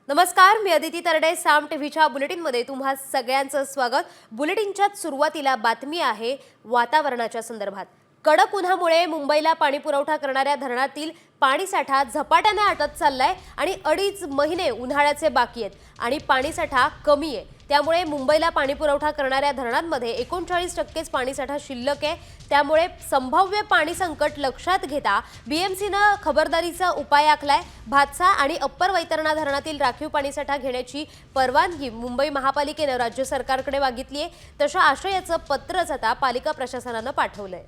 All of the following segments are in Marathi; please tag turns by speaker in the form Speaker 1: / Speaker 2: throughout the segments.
Speaker 1: नमस्कार, मी अदिती तरडे. साम टीव्हीच्या बुलेटिनमध्ये तुम्हा सगळ्यांचं स्वागत. बुलेटिनच्या सुरुवातीला बातमी आहे वातावरणाच्या संदर्भात. कडक उन्हामुळे मुंबईला पाणी पुरवठा करणाऱ्या धरणातील पाणीसाठा झपाट्याने आटत चाललाय आणि 2.5 महिने उन्हाळ्याचे बाकी आहेत आणि पाणीसाठा कमी आहे. त्यामुळे मुंबईला पाणी पुरवठा करणाऱ्या धरणांमध्ये 39% पाणीसाठा शिल्लक आहे. त्यामुळे संभाव्य पाणी संकट लक्षात घेता बीएमसीनं खबरदारीचा उपाय आखलाय. भातसा आणि अप्पर वैतरणा धरणातील राखीव पाणीसाठा घेण्याची परवानगी मुंबई महापालिकेनं राज्य सरकारकडे मागितली आहे. तशा आशयाचं पत्रच आता पालिका प्रशासनानं पाठवलंय.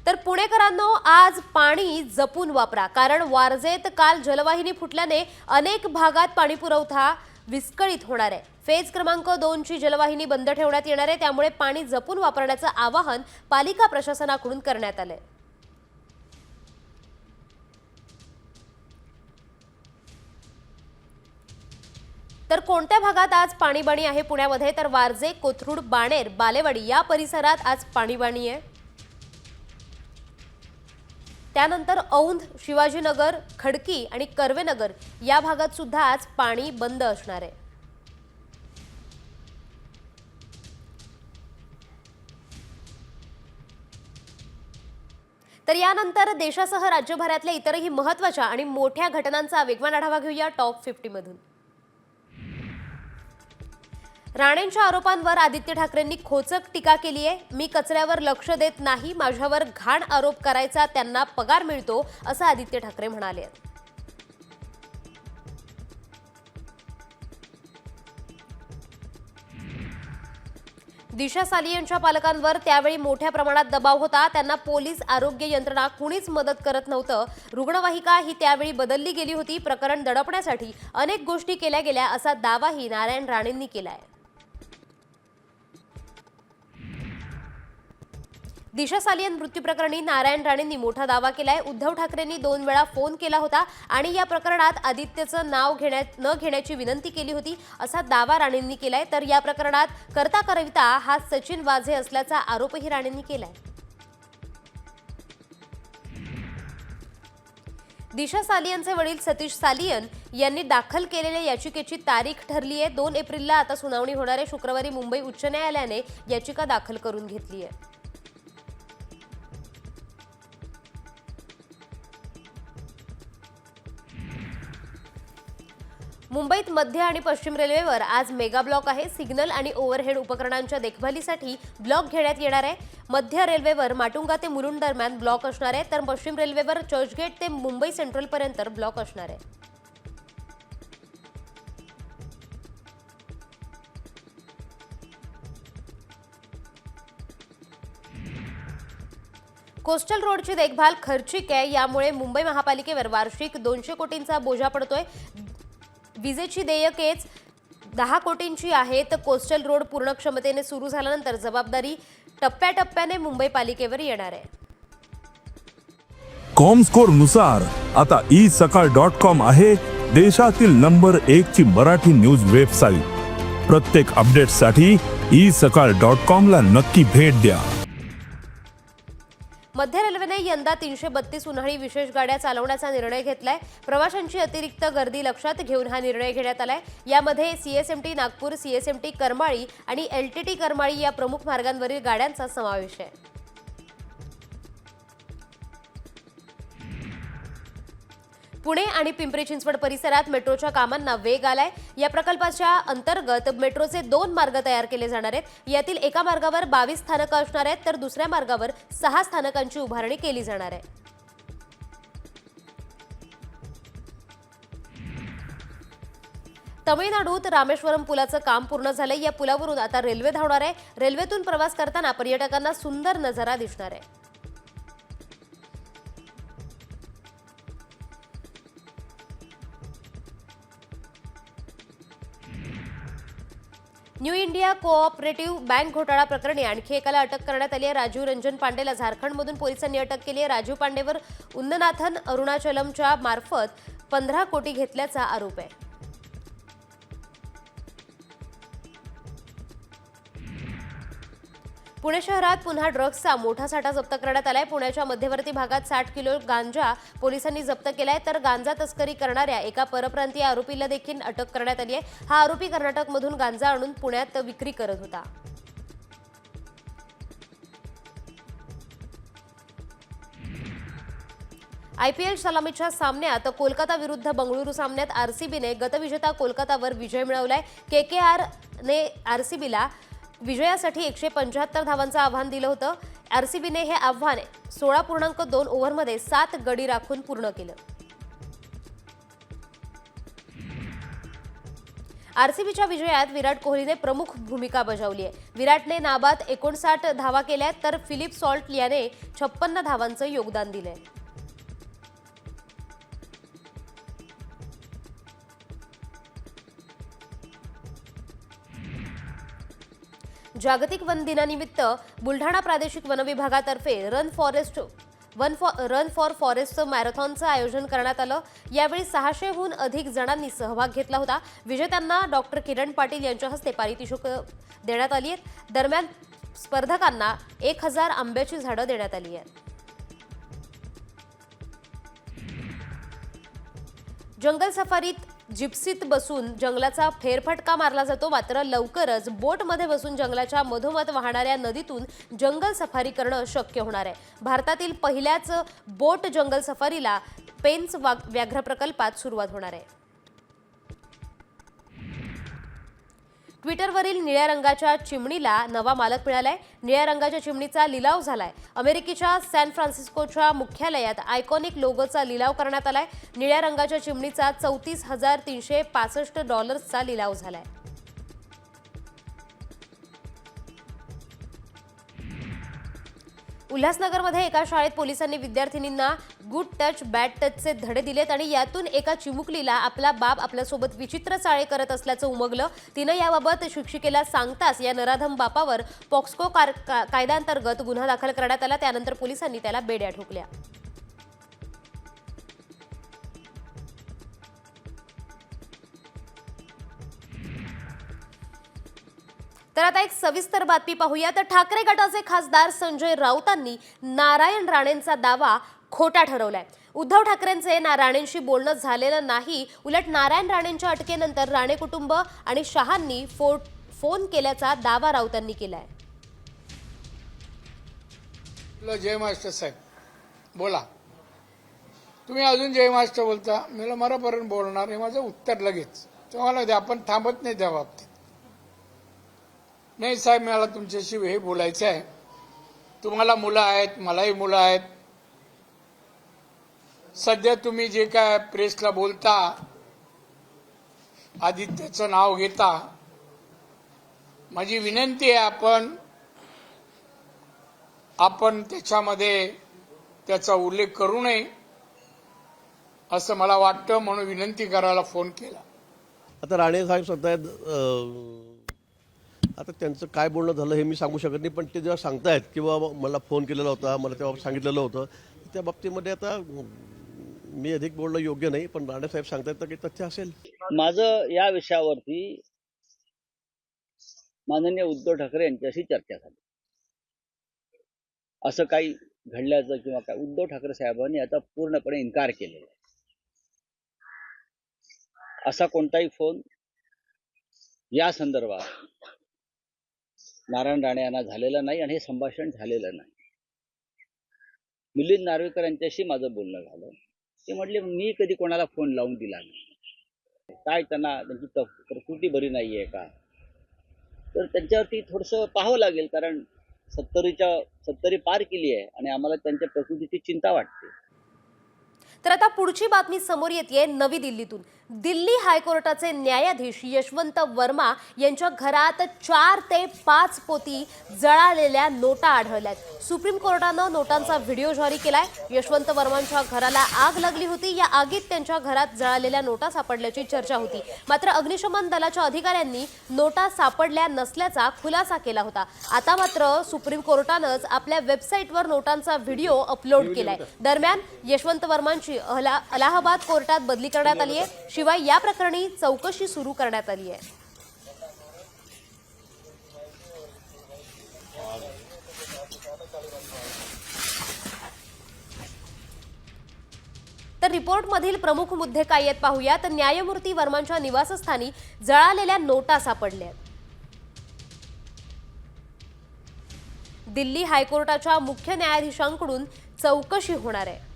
Speaker 1: तर पुणेकरांनो, आज पाणी जपून वापरा, कारण वारजेत काल जलवाहिनी फुटल्याने अनेक भागात पाणी पुरवठा विस्कळीत होणार आहे. फेज क्रमांक 2 ची जलवाहिनी बंद ठेवण्यात येणार आहे. त्यामुळे पाणी जपून वापरण्याचं आवाहन पालिका प्रशासनाकडून करण्यात आलंय. तर कोणत्या भागात आज पाणीबाणी आहे पुण्यामध्ये? तर वारजे, कोथरूड, बाणेर, बालेवाडी या परिसरात आज पाणीबाणी आहे. त्यानंतर औंध, शिवाजीनगर, खडकी आणि कर्वेनगर या भागात सुद्धा आज पाणी बंद असणार आहे. तर यानंतर देशासह राज्यभरातल्या इतरही महत्त्वाच्या आणि मोठ्या घटनांचा वेगवान आढावा घेऊया टॉप 50 मधून. राणेंच्या आरोपांवर आदित्य ठाकरेंनी खोचक टीका केली आहे. मी कचऱ्यावर लक्ष देत नाही, माझ्यावर घाण आरोप करायचा त्यांना पगार मिळतो, असं आदित्य ठाकरे म्हणाले. दिशा सालियनच्या पालकांवर त्यावेळी मोठ्या प्रमाणात दबाव होता. त्यांना पोलीस, आरोग्य यंत्रणा कुणीच मदत करत नव्हतं. रुग्णवाहिका ही त्यावेळी बदलली गेली होती. प्रकरण दडपण्यासाठी अनेक गोष्टी केल्या गेल्या, असा दावाही नारायण राणेंनी केलाय. दिशा सालियन मृत्यू प्रकरणी नारायण राणेंनी मोठा दावा केलाय. उद्धव ठाकरेंनी 2 वेळा फोन केला होता आणि या प्रकरणात आदित्यचं नाव न घेण्याची विनंती केली होती, असा दावा राणेंनी केलाय. तर या प्रकरणात करता करविता हा सचिन वाझे असल्याचा आरोपही राणेंनी केलाय. दिशा सालियनचे वडील सतीश सालियन यांनी दाखल केलेल्या याचिकेची तारीख ठरली आहे. 2 एप्रिलला आता सुनावणी होणार आहे. शुक्रवारी मुंबई उच्च न्यायालयाने याचिका दाखल करून घेतली आहे. मुंबईत मध्य आणि पश्चिम रेल्वेवर आज मेगा ब्लॉक आहे. सिग्नल आणि ओव्हरहेड उपकरणांच्या देखभालीसाठी ब्लॉक घेण्यात येणार आहे. मध्य रेल्वेवर माटुंगा ते मुलुंड दरम्यान ब्लॉक असणार आहे, तर पश्चिम रेल्वेवर चर्चगेट ते मुंबई सेंट्रल पर्यंत ब्लॉक असणार आहे. कोस्टल रोडची देखभाल खर्चिक आहे. यामुळे मुंबई महापालिकेवर वार्षिक 200 कोटींचा बोजा पडतोय. विजेची देयकेच 10 कोटींची आहे. तर कोस्टल रोड पूर्ण क्षमतेने सुरू झाल्यानंतर जबाबदारी टप्प्याटप्प्याने मुंबई पालिकेवर येणार आहे.
Speaker 2: कॉमस्कोर नुसार आता isakal.com आहे देशातील नंबर 1 ची मराठी न्यूज वेबसाईट. प्रत्येक अपडेटसाठी isakal.com ला नक्की भेट द्या.
Speaker 1: मध्य रेल्वेने यंदा 332 उन्हाळी विशेष गाड्या चालवण्याचा निर्णय घेतलाय. प्रवाशांची अतिरिक्त गर्दी लक्षात घेऊन हा निर्णय घेण्यात आलाय. यामध्ये सीएसएमटी नागपूर, सीएसएमटी करमाळी आणि एलटीटी करमाळी या प्रमुख मार्गांवरील गाड्यांचा समावेश आहे. पुणे आणि पिंपरी चिंचवड परिसरात मेट्रोच्या कामांना वेग आलाय. या प्रकल्पाच्या अंतर्गत मेट्रोचे 2 मार्ग तयार केले जाणार आहेत. यातील एका मार्गावर 22 स्थानकं असणार आहेत, तर दुसऱ्या मार्गावर 6 स्थानकांची उभारणी केली जाणार आहे. तमिळनाडूत रामेश्वरम पुलाचं काम पूर्ण झालंय. या पुलावरून आता रेल्वे धावणार आहे. रेल्वेतून प्रवास करताना पर्यटकांना सुंदर नजारा दिसणार आहे. न्यू इंडिया कोऑपरेटिव्ह बँक घोटाळा प्रकरणी आणखी एकाला अटक करण्यात आली आहे. राजीव रंजन पांडेला झारखंडमधून पोलिसांनी अटक केली आहे. राजीव पांडेवर उन्ननाथन अरुणाचलमच्या मार्फत 15 कोटी घेतल्याचा आरोप आहे. पुणे शहरात पुन्हा ड्रग्सचा मोठा साठा जप्त करण्यात आलाय। पुण्याच्या मध्यवर्ती भागात 60 किलो गांजा पोलिसांनी जप्त केलाय, तर गांजा तस्करी करणाऱ्या एका परप्रांतीय आरोपीला देखील अटक करण्यात आली आहे। हा आरोपी कर्नाटकमधून गांजा आणून पुण्यात विक्री करत होता। IPL सलामीच्या सामन्यात कोलकाता विरुद्ध बंगळुरू सामन्यात आरसीबीने गतविजेता कोलकातावर विजय मिळवलाय। KKRने आरसीबीला विजयासाठी 175 धावांचं आव्हान दिलं होतं। आरसीबीने हे आव्हान 16.2 ओव्हरमध्ये 7 गडी राखून पूर्ण केलं। आरसीबीच्या विजयात विराट कोहलीने प्रमुख भूमिका बजावली आहे। विराटने नाबाद 59 धावा केल्या, तर फिलिप सॉल्ट याने 56 धावांचं योगदान दिलंय। जागतिक वन दिनानिमित्त बुलढाणा प्रादेशिक वन विभागातर्फे रन फॉर फॉरेस्ट मॅरेथॉनचं आयोजन करण्यात आलं। यावेळी 600हून अधिक जणांनी सहभाग घेतला होता। विजेत्यांना डॉक्टर किरण पाटील यांच्या हस्ते पारितोषिक देण्यात आली आहेत। दरम्यान स्पर्धकांना 1000 आंब्याची झाडं देण्यात आली आहेत। जंगल सफारीत जिप्सीत बसून जंगलाचा फेरफटका मारला जातो, मात्र लवकरच बोटमध्ये बसून जंगलाच्या मधोमध वाहणाऱ्या नदीतून जंगल सफारी करणं शक्य होणार आहे। भारतातील पहिल्याच बोट जंगल सफारीला पेंच व्याघ्र प्रकल्पात सुरुवात होणार आहे। ट्विटरवरील निळ्या रंगाच्या चिमणीला नवा मालक मिळालाय। निळ्या रंगाच्या चिमणीचा लिलाव झालाय। अमेरिकेच्या सॅन फ्रान्सिस्कोच्या मुख्यालयात आयकॉनिक लोगोचा लिलाव करण्यात आलाय। निळ्या रंगाच्या चिमणीचा $34,365चा लिलाव झालाय। उल्हासनगरमध्ये एका शाळेत पोलिसांनी विद्यार्थिनींना गुड टच बॅड टचचे धडे दिलेत आणि यातून एका चिमुकलीला आपला बाप आपल्यासोबत विचित्र चाळे करत असल्याचं उमगलं। तिनं याबाबत शिक्षिकेला सांगताच या नराधम बापावर पॉक्सो कायद्याअंतर्गत गुन्हा दाखल करण्यात आला। त्यानंतर पोलिसांनी त्याला बेड्या ठोकल्या। तर आता एक सविस्तर बातमी पाहूया। तर ठाकरे गटाचे खासदार संजय राऊतांनी नारायण राणेंचा दावा खोटा ठरवलाय। उद्धव ठाकरेंचे राणेंशी बोलणं झालेलं नाही, उलट नारायण राणेंच्या अटकेनंतर राणे कुटुंब आणि शहांनी फोन केल्याचा दावा राऊतांनी केलाय।
Speaker 3: जय मास्टर साहेब बोला, तुम्ही अजून जय मास्टर बोलता, मला मरापर्यंत बोलणार हे माझं उत्तर लगेच तुम्हाला द्या, आपण थांबत नाही त्या बाबतीत। नाही साहेब, मला तुमच्याशी हे बोलायचं आहे। तुम्हाला मुलं आहेत, मलाही मुलं आहेत। सध्या तुम्ही जे काय प्रेसला बोलता, आदित्यचं नाव घेता, माझी विनंती आहे आपण त्याच्यामध्ये त्याचा उल्लेख करू नये असं मला वाटतं, म्हणून विनंती करायला फोन केला।
Speaker 4: आता राणे साहेब सांगतायत, आता त्यांचं काय बोलणं झालं हे मी सांगू शकत नाही, पण ते जेव्हा सांगतायत किंवा मला फोन केलेला होता, मला तेव्हा सांगितलेलं होतं, त्या बाबतीमध्ये आता मी अधिक बोलणं योग्य नाही, पण राणे साहेब सांगतायत तर काही तथ्य असेल।
Speaker 5: माझं या विषयावरती माननीय उद्धव ठाकरे यांच्याशी चर्चा झाली। असं काही घडल्याचं किंवा काय उद्धव ठाकरे साहेबांनी आता पूर्णपणे इन्कार केलेला आहे। असा कोणताही फोन या संदर्भात नारायण राणे यांना झालेला नाही आणि हे संभाषण झालेलं नाही। मिलिंद नार्वेकर यांच्याशी माझं बोलणं झालं, ते म्हटले मी कधी कोणाला फोन लावून दिला नाही, काय त्यांना त्यांची प्रकृती बरी नाहीये का, तर त्यांच्यावरती थोडंसं पाहावं लागेल, कारण 70 पार केली आहे आणि आम्हाला त्यांच्या प्रकृतीची चिंता वाटते।
Speaker 1: तर आता पुढची बातमी समोर येते नवी दिल्लीतून। दिल्ली हायकोर्टाचे न्यायाधीश यशवंत वर्मा यांच्या घरात 4 ते 5 पोती जळालेल्या नोटा आढळल्यात। सुप्रीम कोर्टानं नोटांचा व्हिडिओ जारी केलाय। यशवंत वर्मांच्या घराला आग लागली होती, या आगीत त्यांच्या घरात जळालेल्या नोटा सापडल्याची चर्चा होती, मात्र अग्निशमन दलाच्या अधिकाऱ्यांनी नोटा सापडल्या नसल्याचा खुलासा केला होता। आता मात्र सुप्रीम कोर्टानंच आपल्या वेबसाईटवर नोटांचा व्हिडिओ अपलोड केलाय। दरम्यान यशवंत वर्मांची अलाहाबाद कोर्टात बदली करण्यात आली आहे। शिवाय या प्रकरणी चौकशी सुरू करण्यात आली आहे। तर रिपोर्टमधील प्रमुख मुद्दे काय आहेत पाहूया. तर न्यायमूर्ती वर्मांच्या निवासस्थानी जळालेल्या नोटा सापडल्या. दिल्ली हायकोर्टाच्या मुख्य न्यायाधीशांकडून चौकशी होणार आहे.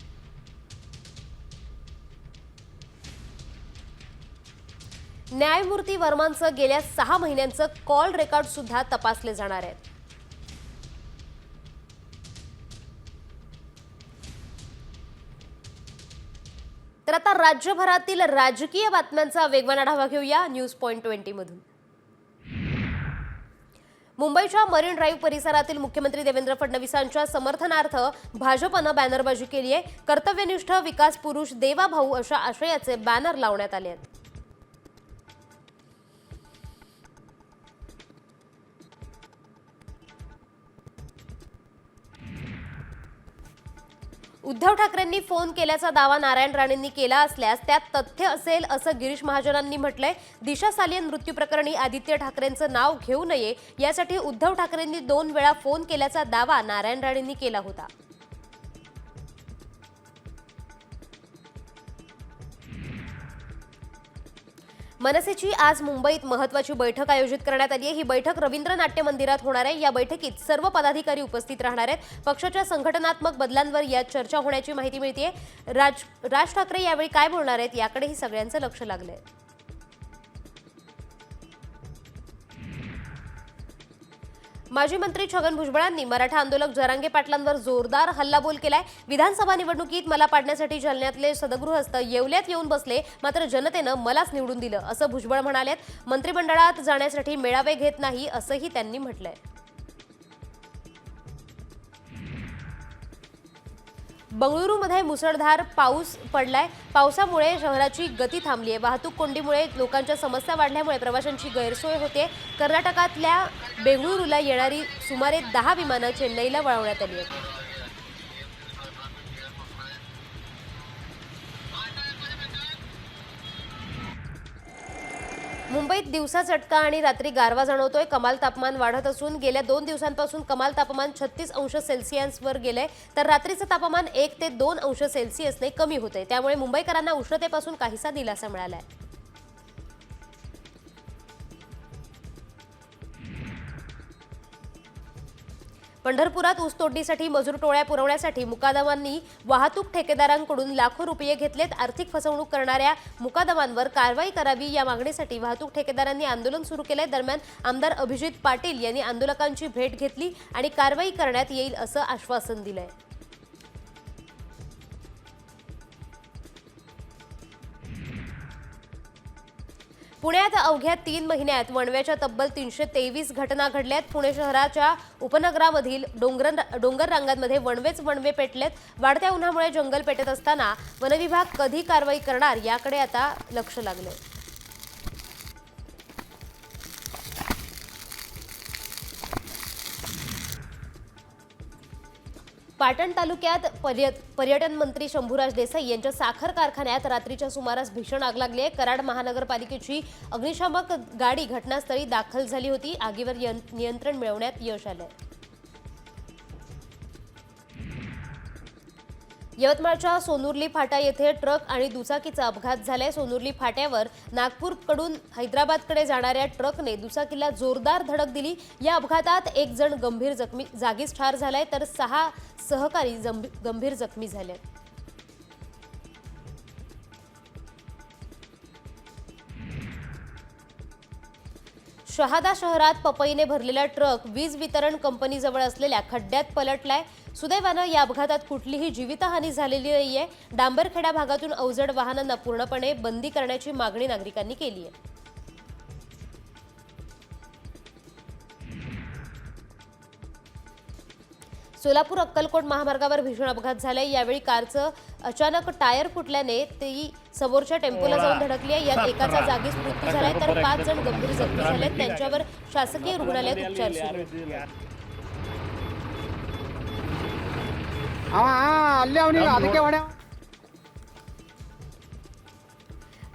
Speaker 1: न्यायमूर्ती वर्मांचं गेल्या 6 महिन्यांचं कॉल रेकॉर्ड सुद्धा तपासले जाणार आहेत. तर आता राज्यभरातील राजकीय बातम्यांचा वेगवान आढावा घेऊया न्यूज पॉइंट 20 मधून. मुंबईच्या मरीन ड्राईव्ह परिसरातील मुख्यमंत्री देवेंद्र फडणवीसांच्या समर्थनार्थ भाजपनं बॅनरबाजी केली आहे. कर्तव्यनिष्ठ विकास पुरुष देवा भाऊ अशा आशयाचे बॅनर लावण्यात आले आहेत. उद्धव ठाकरेंनी फोन केल्याचा दावा नारायण राणेंनी केला असल्यास त्यात तथ्य असेल असं गिरीश महाजनांनी म्हटलंय. दिशा सालियन मृत्यू प्रकरणी आदित्य ठाकरेंचं नाव घेऊ नये यासाठी उद्धव ठाकरेंनी 2 वेळा फोन केल्याचा दावा नारायण राणेंनी केला होता. मनसेची आज मुंबईत महत्त्वाची बैठक आयोजित करण्यात आली आहे. ही बैठक रवींद्र नाट्य मंदिरात होणार आहे. या बैठकीत सर्व पदाधिकारी उपस्थित राहणार आहेत. पक्षाच्या संघटनात्मक बदलांवर यात चर्चा होण्याची माहिती मिळते. राज ठाकरे यावेळी काय बोलणार आहेत याकडेही सगळ्यांचं लक्ष लागलंय. माजी मंत्री छगन भुजबळांनी मराठा आंदोलक जरांगे पाटलांवर जोरदार हल्लाबोल केलाय. विधानसभा निवडणुकीत मला पाडण्यासाठी जालन्यातले सदगृहस्थ येवल्यात येऊन बसले, मात्र जनतेनं मलाच निवडून दिलं असं भुजबळ म्हणालेत. मंत्रिमंडळात जाण्यासाठी मेळावे घेत नाही असंही त्यांनी म्हटलंय. बंगळुरूमध्ये मुसळधार पाऊस पडलाय. पावसामुळे शहराची गती थांबली आहे. वाहतूक कोंडीमुळे लोकांच्या समस्या वाढल्यामुळे प्रवाशांची गैरसोय होते. कर्नाटकातल्या बेंगळुरूला येणारी सुमारे 10 विमानं चेन्नईला वळवण्यात आली आहेत. मुंबईत दिवसा चटका आणि रात्री गारवा जाणवतोय. कमाल तापमान वाढत असून गेल्या 2 दिवसांपासून कमाल तापमान 36 अंश सेल्सिअसवर गेलंय, तर रात्रीचं तापमान 1 ते 2 अंश सेल्सिअसने कमी होतंय. त्यामुळे मुंबईकरांना उष्णतेपासून काहीसा दिलासा मिळालाय. पंढरपुरात ऊस तोडणीसाठी मजूर टोळ्या पुरवण्यासाठी मुकादमांनी वाहतूक ठेकेदारांकडून लाखो रुपये घेतलेत. आर्थिक फसवणूक करणाऱ्या मुकादमांवर कारवाई करावी या मागणीसाठी वाहतूक ठेकेदारांनी आंदोलन सुरू केलंय. दरम्यान आमदार अभिजित पाटील यांनी आंदोलकांची भेट घेतली आणि कारवाई करण्यात येईल असं आश्वासन दिलंय. पुण्यात अवघ्या 3 महिन्यात वणव्याच्या तब्बल 323 घटना घडल्यात. पुणे शहराच्या उपनगरामधील डोंगर रांगांमध्ये वणवे पेटलेत. वाढत्या उन्हामुळे जंगल पेटत असताना वनविभाग कधी कारवाई करणार याकडे आता लक्ष लागलंय. पाटण तालुक्यात पर्यटन मंत्री शंभूराज देसाई यांच्या साखर कारखान्यात रात्रीच्या सुमारास भीषण आग लागली आहे. कराड महानगरपालिकेची अग्निशामक गाडी घटनास्थळी दाखल झाली होती. आगीवर नियंत्रण मिळवण्यात यश आलंय. यवतमाळच्या सोनुर्ली फाटा येथे ट्रक आणि दुचाकीचा अपघात झालाय. सोनुर्ली फाट्यावर नागपूरकडून हैदराबादकडे जाणाऱ्या ट्रकने दुचाकीला जोरदार धडक दिली. या अपघातात 1 जण गंभीर जागीच ठार झालाय, तर 6 सहकारी गंभीर जखमी झाले. शहादा शहरात पपईने भरलेला ट्रक वीज वितरण कंपनीजवळ असलेल्या खड्ड्यात पलटलाय. सुदैवानं या अपघातात कुठलीही जीवितहानी झालेली नाहीये. डांबरखेडा भागातून अवजड वाहनांना पूर्णपणे बंदी करण्याची मागणी नागरिकांनी केली आहे. सोलापूर अक्कलकोट महामार्गावर भीषण अपघात झालाय. यावेळी कारचं अचानक टायर फुटल्याने ती समोरच्या टेम्पोला जाऊन धडकली आहे. यात एकाचा जागीच मृत्यू झालाय, तर 5 जण गंभीर जखमी झालेत. त्यांच्यावर शासकीय रुग्णालयात उपचार सुरू आहेत.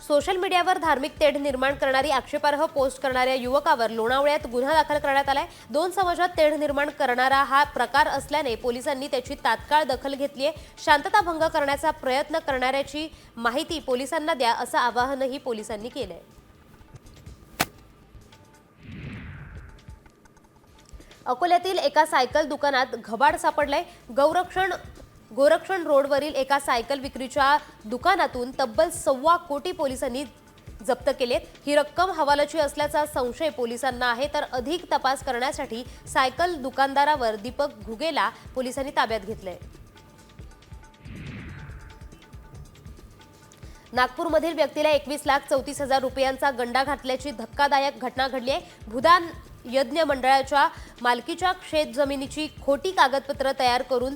Speaker 1: सोशल मीडियावर धार्मिक तेढ निर्माण करणारी आक्षेपार्ह पोस्ट करणाऱ्या युवकावर लोणावळ्यात गुन्हा दाखल करण्यात आलाय। दोन समाजात तेढ निर्माण करणारा हा प्रकार असल्याने पोलिसांनी त्याची तात्काळ दखल घेतली आहे। शांतता भंग करण्याचा प्रयत्न करणाऱ्याची माहिती पोलिसांना द्या असं आवाहनही पोलिसांनी केलंय। अकोल्यातील एका सायकल दुकानात घबाड सापडलंय। गोरक्षण रोडवरील एका सायकल विक्रीच्या दुकानातून तब्बल 1.25 कोटी पोलिसांनी जप्त केलेत। ही रक्कम हवालाची असल्याचा संशय पोलिसांना आहे, तर अधिक तपास करण्यासाठी सायकल दुकानदारावर दीपक घुगेला पोलिसांनी ताब्यात घेतलंय। नागपूरमधील व्यक्तीला 21,34,000 रुपयांचा गंडा घातल्याची धक्कादायक घटना घडली आहे। भूदान यज्ञ मंडळाच्या मालकीच्या शेत जमिनीची खोटी कागदपत्र तयार करून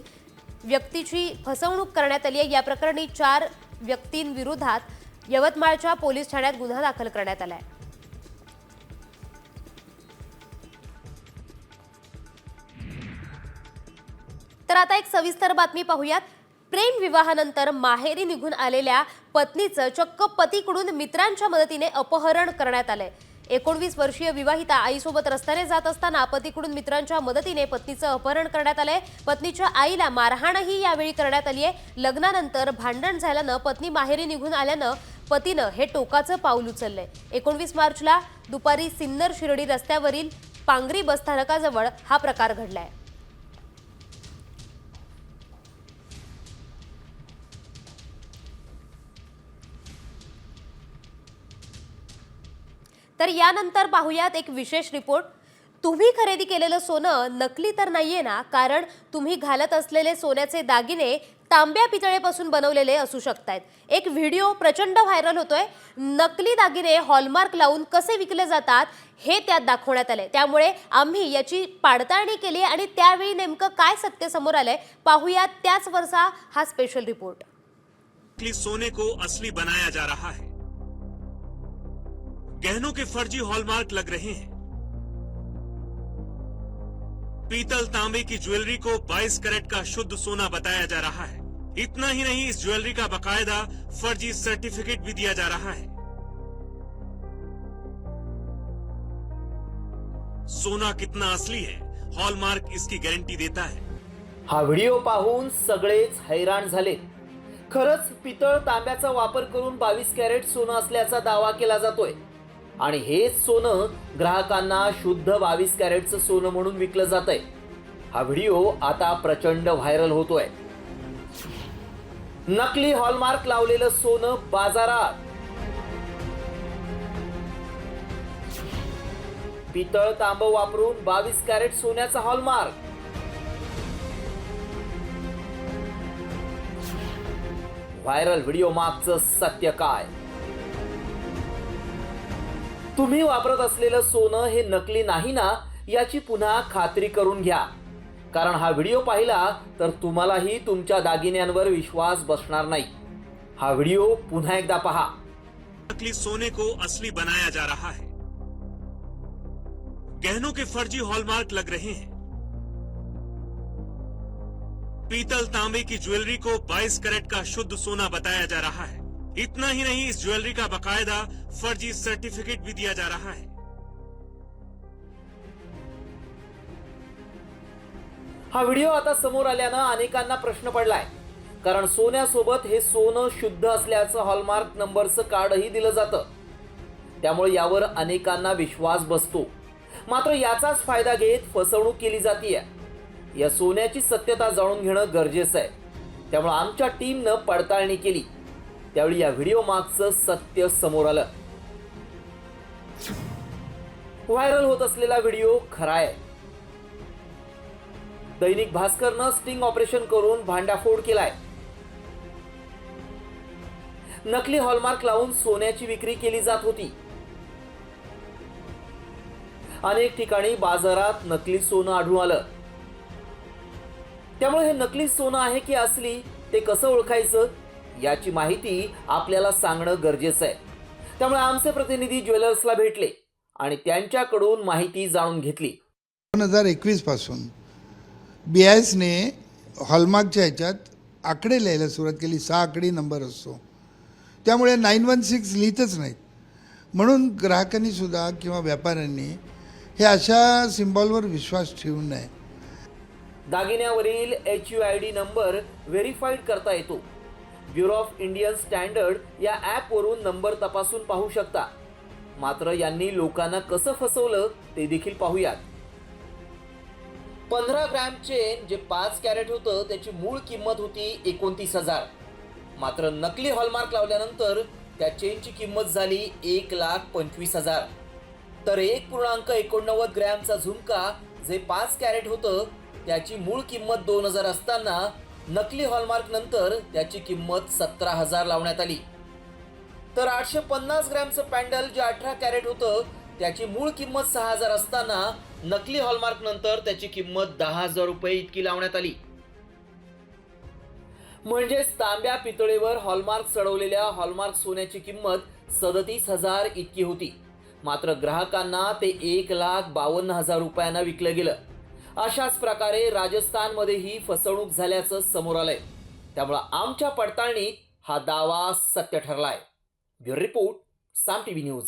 Speaker 1: व्यक्तीची फसवणूक करण्यात आली आहे। या प्रकरणी 4 व्यक्तींविरोधात यवतमाळच्या पोलीस ठाण्यात गुन्हा दाखल करण्यात आला आहे। तर आता एक सविस्तर बातमी पाहूयात। प्रेम विवाहानंतर माहेरी निघून आलेल्या पत्नीचं चक्क पतीकडून मित्रांच्या मदतीने अपहरण करण्यात आलंय। 19 वर्षीय विवाहिता आईसोबत रस्त्याने जात असताना पतीकडून मित्रांच्या मदतीने पत्नीचं अपहरण करण्यात आलंय। पत्नीच्या आईला मारहाणही यावेळी करण्यात आली आहे। लग्नानंतर भांडण झाल्यानं पत्नी माहेरी निघून आल्यानं पतीनं हे टोकाचं पाऊल उचललंय। 19 मार्चला दुपारी सिन्नर शिर्डी रस्त्यावरील पांगरी बसस्थानकाजवळ हा प्रकार घडलाय। तर यानंतर पाहूयात एक विशेष रिपोर्ट। तुम्ही खरेदी केलेलं सोनं नकली तर नाहीये ना, कारण तुम्ही घालत असलेले सोन्याचे दागिने तांब्या पितळेपासून बनवलेले असू शकतात। एक व्हिडिओ प्रचंड व्हायरल होतोय। नकली दागिने हॉलमार्क लावून कसे विकले जातात हे त्यात दाखवण्यात आले। त्यामुळे आम्ही याची पडताळणी केली आणि त्यावेळी नेमकं काय सत्य समोर आलंय पाहूयात त्याच वरचा हा स्पेशल रिपोर्ट।
Speaker 6: नकली सोने को असली बनाया जा रहा है। गहनों के फर्जी हॉलमार्क लग रहे हैं। पीतल तांबे की ज्वेलरी को 22 कैरेट का शुद्ध सोना बताया जा रहा है। इतना ही नहीं, इस ज्वेलरी का बाकायदा फर्जी सर्टिफिकेट भी दिया जा रहा है। सोना कितना असली है, हॉलमार्क इसकी गारंटी देता है।
Speaker 7: हा व्हिडिओ पाहून सगळेच हैराण झाले। खरंच पितळ तांब्याचा वापर करून 22 कॅरेट सोनं असल्याचा दावा केला जातोय आणि हेच सोनं ग्राहकांना शुद्ध 22 कॅरेटचं सोनं म्हणून विकलं जातंय। हा व्हिडिओ आता प्रचंड व्हायरल होतोय। नकली हॉलमार्क लावलेलं सोनं बाजारात। पितळ तांब वापरून 22 कॅरेट सोन्याचा हॉलमार्क। व्हायरल व्हिडिओ मागचं सत्य काय? तुम्ही वापरत असलेलं सोनं हे नकली नाही ना याची पुन्हा खात्री करून घ्या, कारण हा व्हिडिओ पाहिला तर तुम्हालाही तुमच्या दागिन्यांवर विश्वास बसणार नाही। हा व्हिडिओ पुन्हा एकदा पहा।
Speaker 6: नकली सोने को असली बनाया जा रहा है। गहनों के फर्जी हॉलमार्क लग रहे हैं। पीतल तांबे की ज्वेलरी को 22 कैरेट का शुद्ध सोना बताया जा रहा है। इतना ही नहीं, इस ज्वेलरी का बाकायदा फर्जी सर्टिफिकेट भी दिया जा रहा है।
Speaker 7: हा व्हिडिओ आता समोर आल्यानं अनेकांना प्रश्न पडलाय, कारण सोन्यासोबत हे सोनं शुद्ध असल्याचं हॉलमार्क नंबरचं कार्डही दिलं जातं। त्यामुळे यावर अनेकांना विश्वास बसतो। मात्र याचाच फायदा घेत फसवणूक केली जाते। या सोन्याची सत्यता जाणून घेणं गरजेचं आहे। त्यामुळे आमच्या टीमनं पडताळणी केली, त्यावेळी या व्हिडिओ मागचं सत्य समोर आलं। व्हायरल होत असलेला व्हिडिओ खरा आहे। दैनिक भास्करनं स्टिंग ऑपरेशन करून भांडाफोड केलाय। नकली हॉलमार्क लावून सोन्याची विक्री केली जात होती। अनेक ठिकाणी बाजारात नकली सोनं आढळून आलं। त्यामुळे हे नकली सोनं आहे की असली ते कसं ओळखायचं याची माहिती आपल्याला सांगणं गरजेचं आहे। त्यामुळे आमचे प्रतिनिधी ज्वेलर्सला भेटले आणि त्यांच्याकडून माहिती जाणून घेतली।
Speaker 8: 2021 पासून BISने हॉलमार्कच्या ह्याच्यात आकडे लिहायला सुरुवात केली। 6 आकडी नंबर असतो त्यामुळे 916 लिहितच नाहीत. म्हणून ग्राहकांनी सुद्धा किंवा व्यापाऱ्यांनी हे अशा सिम्बॉलवर विश्वास ठेवू नये.
Speaker 7: दागिन्यावरील HUID नंबर व्हेरीफाईड करता येतो. ब्युरो ऑफ इंडियन स्टँडर्ड या ॲपवरून नंबर तपासून पाहू शकता. मात्र यांनी लोकांना कसं फसवलं ते देखील पाहूयात. 15 ग्रॅम चेन जे 5 कॅरेट होतं त्याची मूळ किंमत होती 29,000. मात्र नकली हॉलमार्क लावल्यानंतर त्या चेनची किंमत झाली 1,25,000. तर 1.89 ग्रॅमचा झुमका जे 5 कॅरेट होतं त्याची मूळ किंमत 2,000 असताना नकली हॉलमार्क नंतर त्याची किंमत 17,000 लावण्यात आली. तर 850 ग्रॅमचं पॅन्डल जे 18 कॅरेट होतं त्याची मूळ किंमत 6,000 असताना नकली हॉलमार्क नंतर त्याची किंमत 10,000 रुपये इतकी लावण्यात आली. म्हणजेच तांब्या पितळेवर हॉलमार्क चढवलेल्या हॉलमार्क सोन्याची किंमत 37,000 इतकी होती. मात्र ग्राहकांना ते 1,52,000 रुपयांना विकलं गेलं. अशाच प्रकारे राजस्थानमध्येही फसवणूक झाल्याचं समोर आलंय. त्यामुळे आमच्या पडताळणीत हा दावा सत्य ठरलाय. ब्युरो रिपोर्ट, साम टीव्ही न्यूज.